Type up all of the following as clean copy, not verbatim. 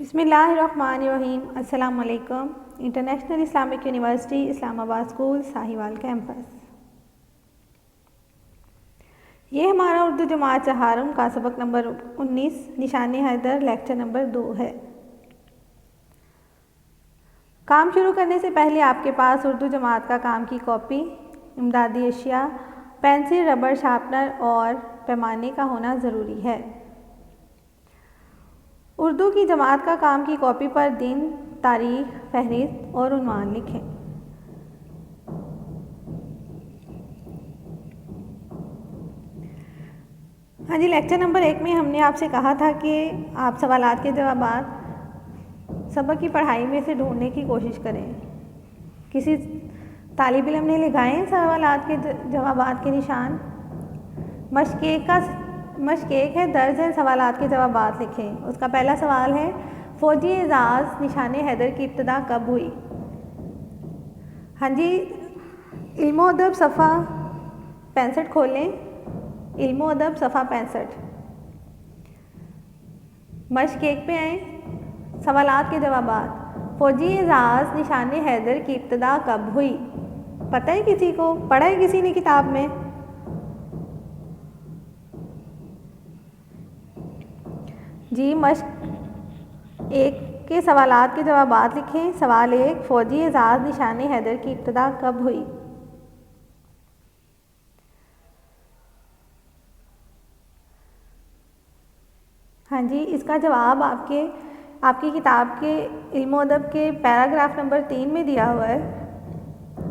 बिस्मिल्लाहिर्रहमानिर्रहीम। अस्सलाम वालेकुम। International Islamic university Islamabad school Sahiwal campus. ये हमारा उर्दू जमात चहारम का सबक नंबर 19 निशाने हैदर लेक्चर नंबर 2 है। काम शुरू करने से पहले आपके पास उर्दू जमात का काम की कॉपी, इमदादी अशिया, पेंसिल, रबर, शार्पनर और पैमाने का होना ज़रूरी है। उर्दू की जमात का काम की कॉपी पर दिन, तारीख, फहरिस्त और उन्वान लिखें। हाँ जी, लेक्चर नंबर 1 में हमने आपसे कहा था कि आप सवालात के जवाबात सबक की पढ़ाई में से ढूंढने की कोशिश करें। किसी तालिब इल्म ने लगाए सवालात के जवाबात के निशान। मश्क एक है, दर्ज है, सवालात के जवाबात लिखें। उसका पहला सवाल है, फ़ौजी एजाज़ निशाने हैदर की इब्तदा कब हुई? हाँ जी, इल्मो अदब सफ़ा 65 खोलें। इल्मो अदब सफ़ा 65। मश्क एक पे आए, सवालात के जवाबात। फ़ौजी एजाज़ निशाने हैदर की इब्तदा कब हुई? पता है किसी को? पढ़ा है किसी ने किताब में? जी, मश्क एक के सवालात के जवाबात लिखें। सवाल 1, फ़ौजी एजाज़ निशाने हैदर की इब्तदा कब हुई? हाँ जी, इसका जवाब आपकी किताब के इल्मो अदब के पैराग्राफ नंबर 3 में दिया हुआ है।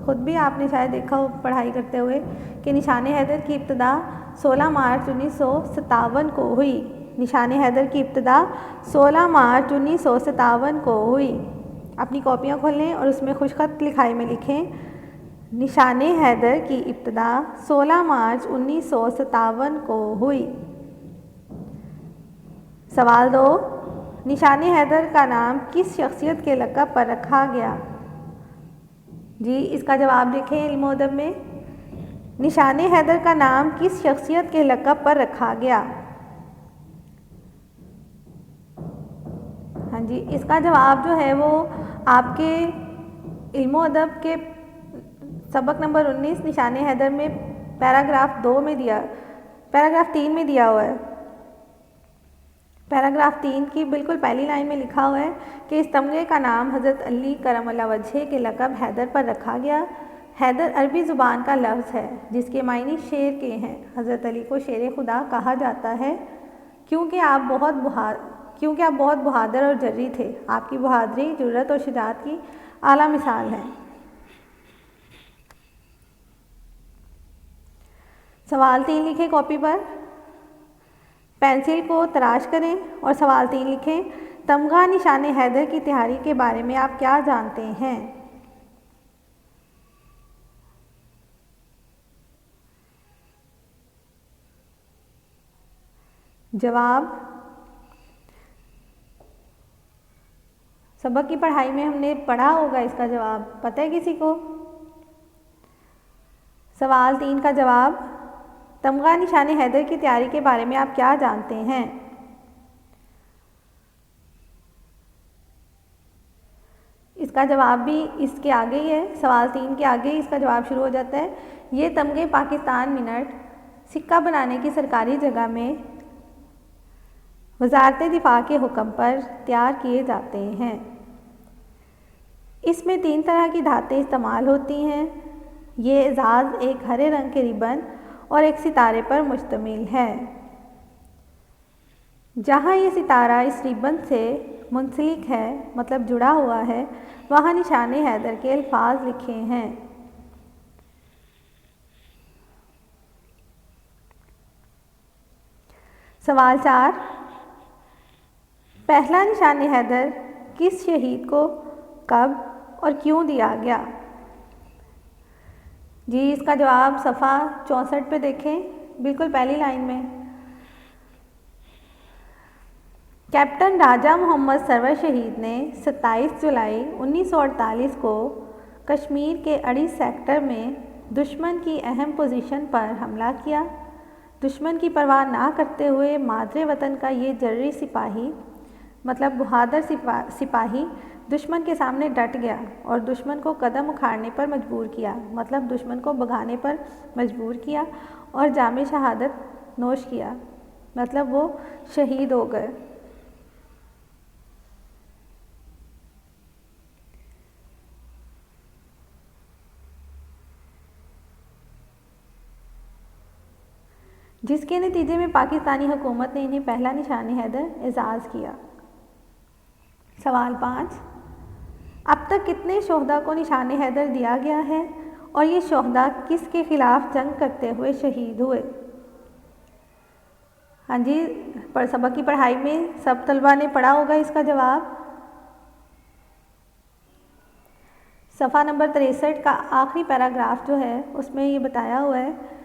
ख़ुद भी आपने शायद देखा हो पढ़ाई करते हुए कि निशाने हैदर की इब्तदा 16 मार्च 1957 को हुई। निशाने हैदर की इब्तदा 16 मार्च 1957 को हुई। अपनी कॉपियाँ खोलें और उसमें खुशखत लिखाई में लिखें, निशाने हैदर की इब्तदा 16 मार्च 1957 को हुई। सवाल 2, निशाने हैदर का नाम किस शख्सियत के लक़ब पर रखा गया? जी, इसका जवाब देखें इल्मो अदब में। निशाने हैदर का नाम किस शख्सियत के लक़ब पर रखा गया? हाँ जी, इसका जवाब जो है वो आपके इल्मो अदब के सबक नंबर 19 निशाने हैदर में पैराग्राफ 3 में दिया हुआ है। पैराग्राफ 3 की बिल्कुल पहली लाइन में लिखा हुआ है कि इस तमगे का नाम हज़रत अली करमल्लाह वजहे के लक़ब हैदर पर रखा गया। हैदर अरबी ज़ुबान का लफ्ज़ है जिसके मायने शेर के हैं। हज़रत अली को शेर खुदा कहा जाता है क्योंकि आप बहुत बहादुर और जर्री थे। आपकी बहादुरी, जुर्रत और शुजाअत की आला मिसाल है। सवाल 3 लिखें कॉपी पर, पेंसिल को तराश करें और सवाल 3 लिखें, तमगा निशाने हैदर की तैयारी के बारे में आप क्या जानते हैं? जवाब, सबक की पढ़ाई में हमने पढ़ा होगा इसका जवाब। पता है किसी को? सवाल 3 का जवाब, तमगा निशाने हैदर की तैयारी के बारे में आप क्या जानते हैं? इसका जवाब भी इसके आगे ही है। सवाल 3 के आगे ही इसका जवाब शुरू हो जाता है। ये तमगे पाकिस्तान मिनट सिक्का बनाने की सरकारी जगह में वज़ारत दिफ़ा के हुक्म पर तैयार किए जाते हैं। इसमें 3 तरह की धातें इस्तेमाल होती हैं। ये एजाज़ एक हरे रंग के रिबन और एक सितारे पर मुश्तमिल है। जहाँ ये सितारा इस रिबन से मुंसलिक है, मतलब जुड़ा हुआ है, वहाँ निशाने हैदर के अल्फाज लिखे हैं। सवाल 4, पहला निशाने हैदर किस शहीद को कब और क्यों दिया गया? जी, इसका जवाब सफ़ा 64 पे देखें, बिल्कुल पहली लाइन में। कैप्टन राजा मोहम्मद सरवर शहीद ने 27 जुलाई 1948 को कश्मीर के अड़ी सेक्टर में दुश्मन की अहम पोजीशन पर हमला किया। दुश्मन की परवाह ना करते हुए मादरे वतन का ये जर्री सिपाही मतलब बहादुर सिपाही दुश्मन के सामने डट गया और दुश्मन को कदम उखाड़ने पर मजबूर किया, मतलब दुश्मन को भगाने पर मजबूर किया और जामे शहादत नोश किया, मतलब वो शहीद हो गए। जिसके नतीजे में पाकिस्तानी हुकूमत ने इन्हें पहला निशान हैदर एजाज़ किया। सवाल 5, अब तक कितने शोहदा को निशान हैदर दिया गया है और ये शोहदा किसके खिलाफ जंग करते हुए शहीद हुए? हाँ जी, सबक की पढ़ाई में सब तलबा ने पढ़ा होगा इसका जवाब। सफ़ा नंबर 63 का आखिरी पैराग्राफ जो है उसमें ये बताया हुआ है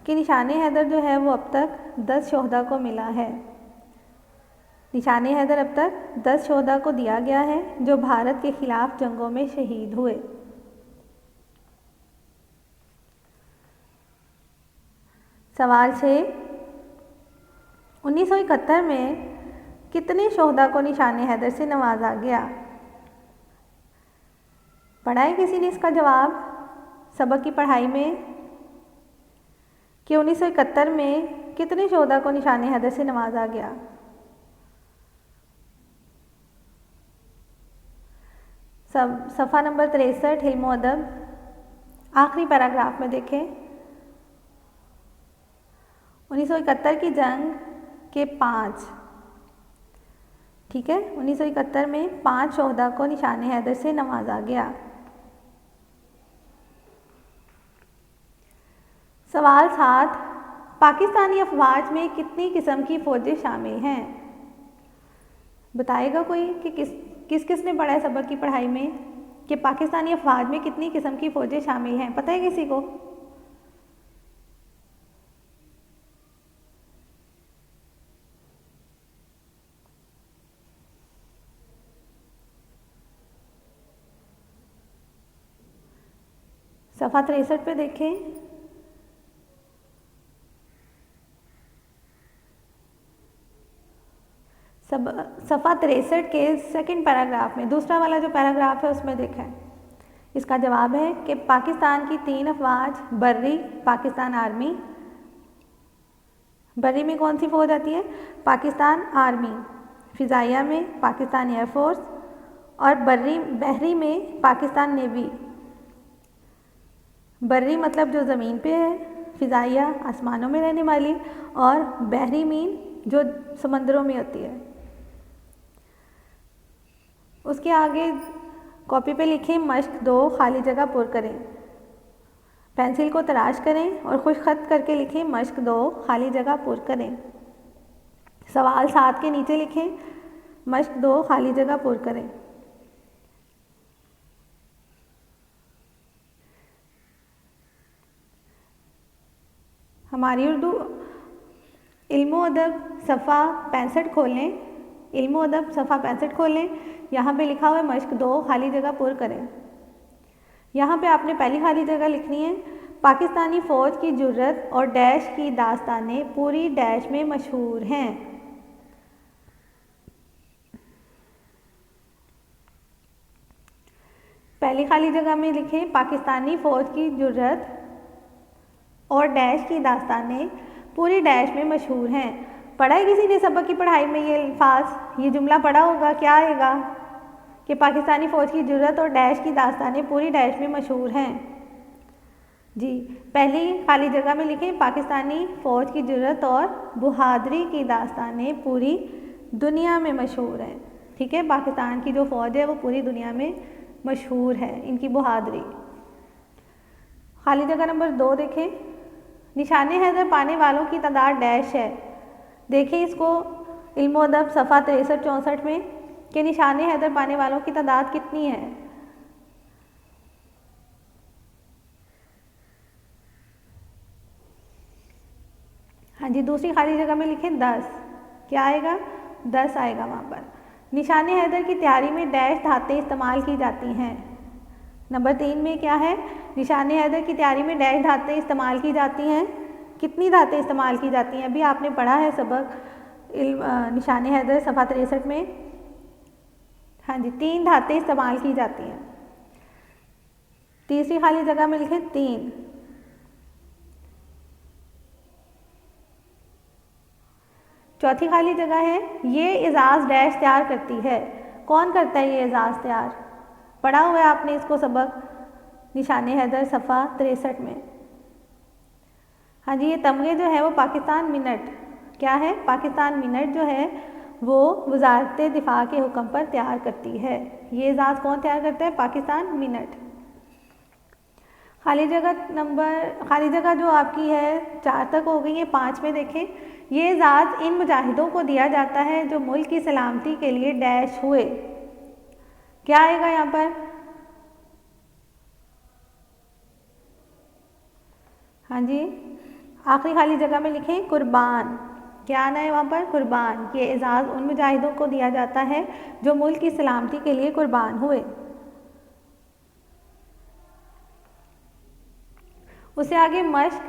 कि निशान हैदर जो है वो अब तक 10 शोहदा को मिला है। निशान हैदर अब तक 10 शोहदा को दिया गया है जो भारत के खिलाफ जंगों में शहीद हुए। सवाल 6, 1971 में कितने शोहदा को निशान हैदर से नवाजा गया? पढ़ा है किसी ने इसका जवाब सबक की पढ़ाई में कि 1971 में कितने शोहदा को निशान हैदर से नवाजा गया? सफ़ा नंबर 63 इल्म अदब आखिरी पैराग्राफ में देखें। 1971 की जंग के 5, ठीक है, 1971 में 5 शोहदा को निशान हैदर से नवाजा गया। सवाल 7, पाकिस्तानी अफवाज में कितनी किस्म की फ़ौजें शामिल हैं? बताएगा कोई कि किस ने पढ़ा है सबक की पढ़ाई में कि पाकिस्तानी अफवाज में कितनी किस्म की फ़ौजें शामिल हैं? पता है किसी को? सफ़ा 63 पे देखें। सफ़ा 63 के सेकंड पैराग्राफ में दूसरा वाला जो पैराग्राफ है उसमें देखें। इसका जवाब है कि पाकिस्तान की 3 अफवाज बर्री पाकिस्तान आर्मी, बर्री में कौन सी फ़ौज आती है? पाकिस्तान आर्मी, फ़िज़ाइया में पाकिस्तान एयरफोर्स और बहरी में पाकिस्तान नेवी। बर्री मतलब जो ज़मीन पे है, फ़िज़ाइया आसमानों में रहने वाली और बहरी मीन जो समंदरों में होती है। उसके आगे कॉपी पे लिखें मश्क 2 खाली जगह पुर करें। पेंसिल को तराश करें और खुश खत करके लिखें मश्क 2 खाली जगह पुर करें। सवाल 7 के नीचे लिखें मश्क 2 खाली जगह पुर करें। हमारी उर्दू इल्म अदब सफ़ा 65 खोलें, इल्म अदब सफ़ा 65 खोलें। यहाँ पे लिखा हुआ है मश्क 2 खाली जगह पुर करें। यहाँ पे आपने पहली खाली जगह लिखनी है पाकिस्तानी फ़ौज की जुर्रत और डैश की दास्तानें पूरी डैश में मशहूर हैं। पहली खाली जगह में लिखें पाकिस्तानी फ़ौज की जुर्रत और डैश की दास्तानें पूरी डैश में मशहूर हैं। पढ़ा है किसी ने सबक की पढ़ाई में ये अल्फाज, ये जुमला पढ़ा होगा? क्या आएगा कि पाकिस्तानी फ़ौज की जुर्रत और डैश की दास्तानें पूरी डैश में मशहूर हैं। जी, पहली खाली जगह में लिखें पाकिस्तानी फ़ौज की जुर्रत और बहादुरी की दास्तानें पूरी दुनिया में मशहूर हैं। ठीक है, पाकिस्तान की जो फ़ौज है वो पूरी दुनिया में मशहूर है, इनकी बहादुरी। खाली जगह नंबर 2 देखें, निशान हैदर पाने वालों की तादाद डैश है। देखें इसको इल्म अदब सफ़ा 63-64 में कि निशान हैदर पाने वालों की तादाद कितनी है। हाँ जी, दूसरी खाली जगह में लिखें 10। क्या आएगा? 10 आएगा वहाँ पर। निशान हैदर की तैयारी में डैश धातें इस्तेमाल की जाती हैं। नंबर 3 में क्या है? निशान हैदर की तैयारी में डैश धातें इस्तेमाल की जाती हैं। कितनी धातें इस्तेमाल की जाती हैं? अभी आपने पढ़ा है सबक निशान हैदर सफ़ा 63 में। हाँ जी, 3 धातें इस्तेमाल की जाती हैं। तीसरी खाली जगह में लिखें 3। चौथी खाली जगह है ये एजाज़ डैश तैयार करती है। कौन करता है ये एजाज़ तैयार? पढ़ा हुआ है आपने इसको सबक निशान हैदर सफ़ा 63 में। हाँ जी, ये तमगे जो है वो पाकिस्तान मिनट, क्या है, पाकिस्तान मिनट जो है वो वजारत दिफा के हुक्म पर तैयार करती है। ये एजाज़ कौन तैयार करता है? पाकिस्तान मिनट। खाली जगह जो आपकी है 4 तक हो गई है। 5 में देखें, ये एजाज़ इन मुजाहिदों को दिया जाता है जो मुल्क की सलामती के लिए डैश हुए। क्या आएगा यहाँ पर? हाँ जी, आखिरी खाली जगह में लिखें कुर्बान। क्या आना है वहाँ पर? कुर्बान। ये एजाज़ उन मुजाहिदों को दिया जाता है जो मुल्क की सलामती के लिए कुर्बान हुए। उससे आगे मश्क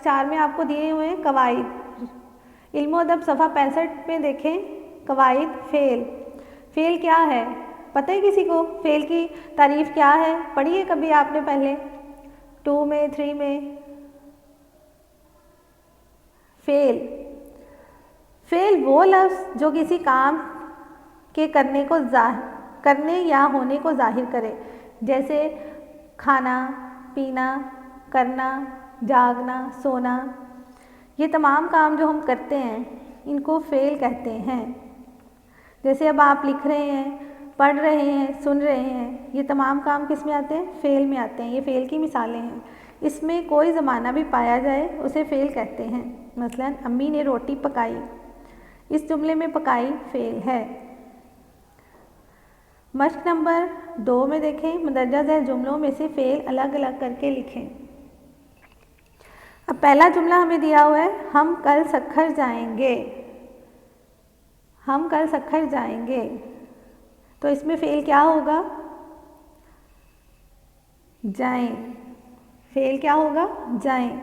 4 में आपको दिए हुए हैं कवाइद। इल्म अदब सफ़ा 65 में देखें कवाइद फ़ेल क्या है? पता है किसी को फ़ेल की तारीफ़ क्या है? पढ़ी है कभी आपने पहले 2 में 3 में? फ़ेल वो लफ्ज़ जो किसी काम के करने या होने को जाहिर करे, जैसे खाना, पीना, करना, जागना, सोना। ये तमाम काम जो हम करते हैं इनको फ़ेल कहते हैं। जैसे अब आप लिख रहे हैं, पढ़ रहे हैं, सुन रहे हैं, ये तमाम काम किस में आते हैं? फ़ेल में आते हैं। ये फ़ेल की मिसालें हैं। इसमें कोई ज़माना भी पाया जाए उसे फ़ेल कहते हैं। मसलन अम्मी ने रोटी पकाई, इस जुमले में पकाई फ़ेल है। मश्क नंबर 2 में देखें मुंदरजा ज़ैल जुमलों में से फ़ेल अलग अलग करके लिखें। अब पहला जुमला हमें दिया हुआ है हम कल सखर जाएंगे। हम कल सखर जाएंगे, तो इसमें फ़ेल क्या होगा? जाएं। फ़ेल क्या होगा? जाएं।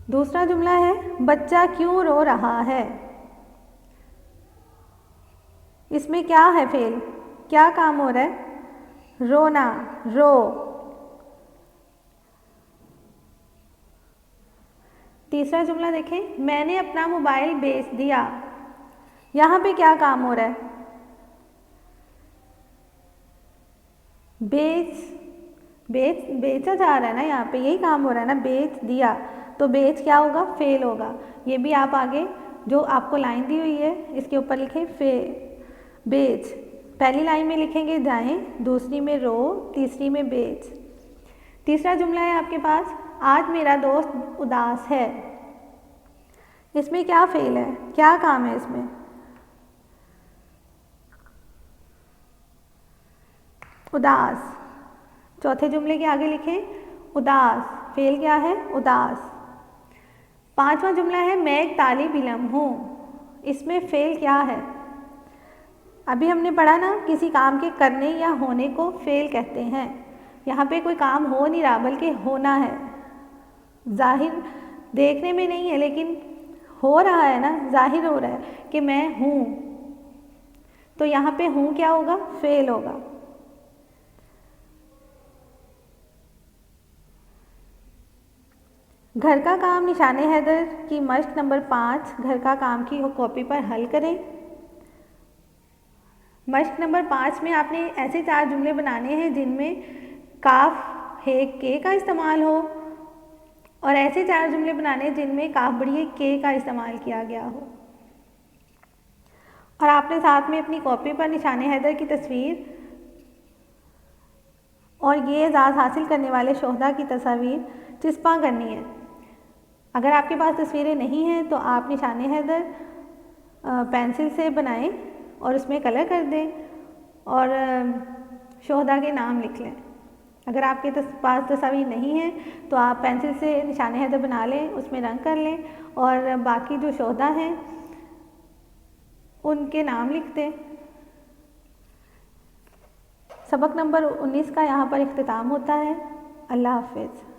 दूसरा जुमला है बच्चा क्यों रो रहा है। इसमें क्या है फ़ेल? क्या काम हो रहा है? रोना, रो। तीसरा जुमला देखें मैंने अपना मोबाइल बेच दिया। यहाँ पे क्या काम हो रहा है? बेचा जा रहा है ना, यहाँ पे यही काम हो रहा है ना, बेच दिया। तो बेच क्या होगा? फ़ेल होगा। ये भी आप आगे जो आपको लाइन दी हुई है इसके ऊपर लिखें बेच। पहली लाइन में लिखेंगे जाएं, दूसरी में रो, तीसरी में बेच। तीसरा जुमला है आपके पास आज मेरा दोस्त उदास है। इसमें क्या फ़ेल है? क्या काम है इसमें? उदास। चौथे जुमले के आगे लिखें उदास। फ़ेल क्या है? उदास। पांचवा जुमला है मैं एक तालिब इल्म हूँ। इसमें फ़ेल क्या है? अभी हमने पढ़ा ना, किसी काम के करने या होने को फ़ेल कहते हैं। यहाँ पे कोई काम हो नहीं रहा बल्कि होना है। जाहिर देखने में नहीं है लेकिन हो रहा है ना, जाहिर हो रहा है कि मैं हूँ। तो यहाँ पे हूँ क्या होगा? फ़ेल होगा। घर का काम निशान हैदर की मश्क नंबर 5 घर का काम की कॉपी पर हल करें। मश्क नंबर 5 में आपने ऐसे 4 जुमले बनाने हैं जिनमें काफ हे के का इस्तेमाल हो, और ऐसे 4 जुमले बनाने जिनमें काफ बड़ी के का इस्तेमाल किया गया हो। और आपने साथ में अपनी कॉपी पर निशान हैदर की तस्वीर और ये एजाज़ हासिल करने वाले शोहदा की तस्वीर चिस्पा करनी है। अगर आपके पास तस्वीरें नहीं हैं तो आप निशान हैदर पेंसिल से बनाएं और उसमें कलर कर दें और शोहदा के नाम लिख लें। अगर आपके पास तस्वीर नहीं है तो आप पेंसिल से निशान हैदर बना लें, उसमें रंग कर लें और बाकी जो शोहदा हैं उनके नाम लिख दें। सबक नंबर 19 का यहाँ पर इख्तिताम होता है। अल्लाह हाफ़िज़।